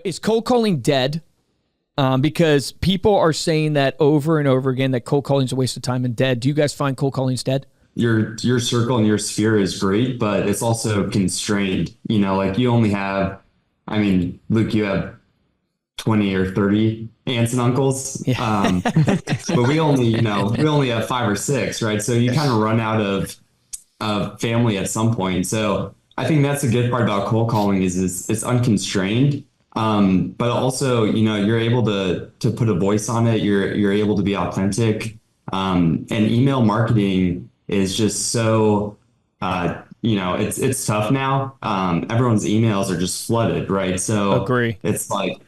Is cold calling dead? Because people are saying that over and over again that cold calling is a waste of time and dead. Do you guys find cold calling is dead? Your circle and your sphere is great, but it's also constrained. Like you only have, Luke, you have 20 or 30 aunts and uncles. Yeah. But we only have 5 or 6, right? So you kind of run out of family at some point. So I think that's the good part about cold calling is it's unconstrained. But also, you're able to put a voice on it. You're able to be authentic. And email marketing is just so, it's tough now. Everyone's emails are just flooded, right? So Agree. It's like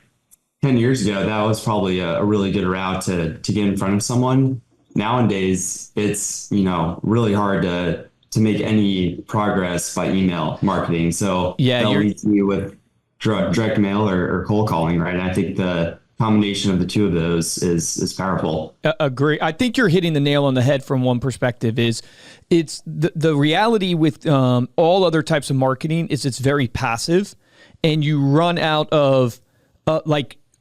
10 years ago, that was probably a really good route to get in front of someone. Nowadays, it's, really hard to make any progress by email marketing. So yeah, that leads you with direct mail or cold calling, right? And I think the combination of the two of those is powerful. Agree. I think you're hitting the nail on the head from one perspective. It's the reality with all other types of marketing is it's very passive, and you run out of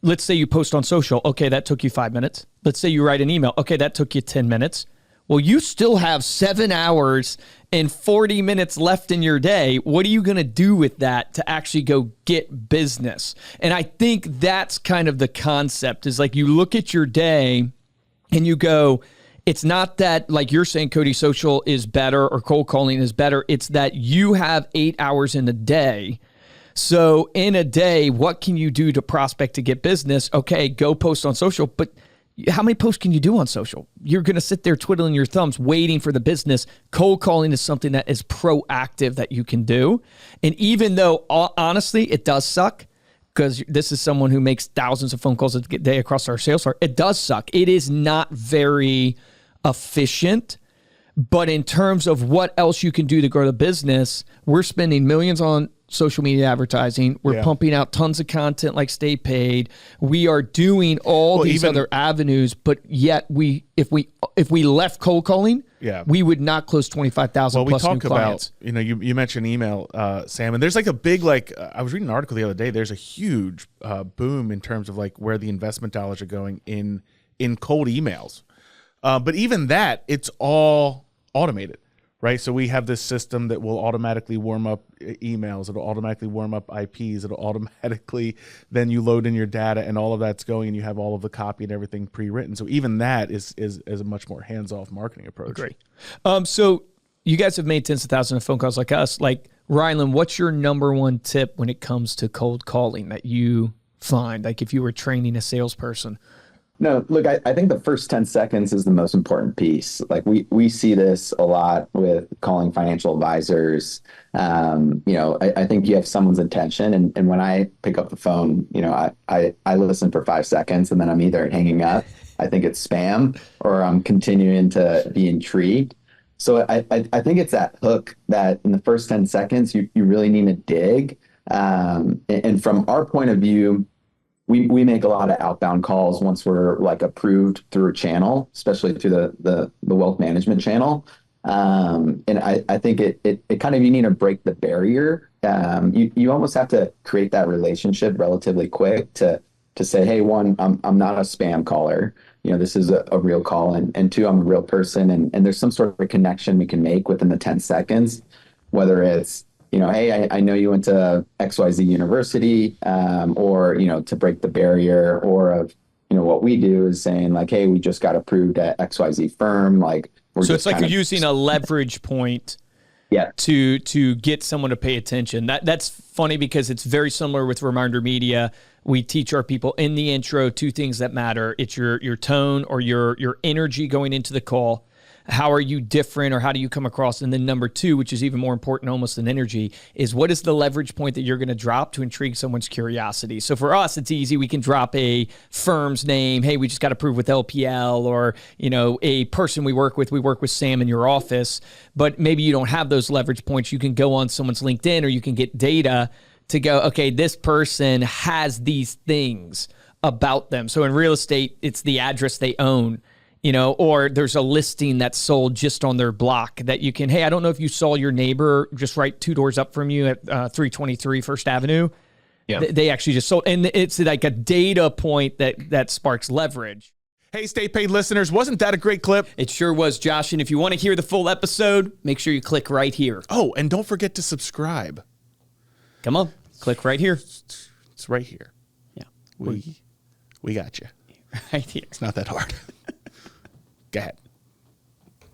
let's say you post on social. Okay, that took you 5 minutes. Let's say you write an email. Okay, that took you 10 minutes. Well, you still have 7 hours and 40 minutes left in your day. What are you going to do with that to actually go get business? And I think that's kind of the concept is like you look at your day and you go, it's not that like you're saying, Cody, social is better or cold calling is better. It's that you have 8 hours in a day. So in a day, what can you do to prospect to get business? Okay, go post on social, but how many posts can you do on social? You're going to sit there twiddling your thumbs, waiting for the business. Cold calling is something that is proactive that you can do. And even though, honestly, it does suck, because this is someone who makes thousands of phone calls a day across our sales floor. It does suck. It is not very efficient. But in terms of what else you can do to grow the business, we're spending millions on social media advertising. We're pumping out tons of content like Stay Paid. We are doing all these other avenues, but yet if we left cold calling, we would not close 25,000 plus new clients. You mentioned email, Sam, and there's like a big, I was reading an article the other day. There's a huge boom in terms of like where the investment dollars are going in cold emails. But even that, it's all automated. Right. So we have this system that will automatically warm up emails. It'll automatically warm up IPs. It'll automatically, then you load in your data and all of that's going and you have all of the copy and everything pre-written. So even that is a much more hands-off marketing approach. Great. So you guys have made tens of thousands of phone calls like us. Like, Rylan, what's your number one tip when it comes to cold calling that you find? Like if you were training a salesperson? No, look, I think the first 10 seconds is the most important piece. Like we see this a lot with calling financial advisors. I think you have someone's attention. And when I pick up the phone, I listen for 5 seconds and then I'm either hanging up, I think it's spam, or I'm continuing to be intrigued. So I think it's that hook that in the first 10 seconds, you really need to dig. And from our point of view, we make a lot of outbound calls once we're like approved through a channel, especially through the wealth management channel. And I think it kind of, you need to break the barrier. You almost have to create that relationship relatively quick to say, hey, one, I'm not a spam caller. This is a real call. And two, I'm a real person. And there's some sort of a connection we can make within the 10 seconds, whether it's, hey, I know you went to XYZ University, or, to break the barrier, or of, what we do is saying like, hey, we just got approved at XYZ firm. Like, so it's like you're using a leverage point to get someone to pay attention. That's funny because it's very similar with Reminder Media. We teach our people in the intro 2 things that matter. It's your tone or your energy going into the call. How are you different, or how do you come across? And then number 2, which is even more important almost than energy, is what is the leverage point that you're going to drop to intrigue someone's curiosity? So for us, it's easy. We can drop a firm's name. Hey, we just got approved with LPL, or, a person we work with Sam in your office, but maybe you don't have those leverage points. You can go on someone's LinkedIn, or you can get data to go, okay, this person has these things about them. So in real estate, it's the address they own. Or there's a listing that's sold just on their block that you can, hey, I don't know if you saw your neighbor just right 2 doors up from you at 323 First Avenue. Yeah. They actually just sold, and it's like a data point that sparks leverage. Hey, Stay Paid listeners, wasn't that a great clip? It sure was, Josh. And if you want to hear the full episode, make sure you click right here. Oh, and don't forget to subscribe. Come on, click right here. It's right here. Yeah, We got you. right here. It's not that hard. Go ahead.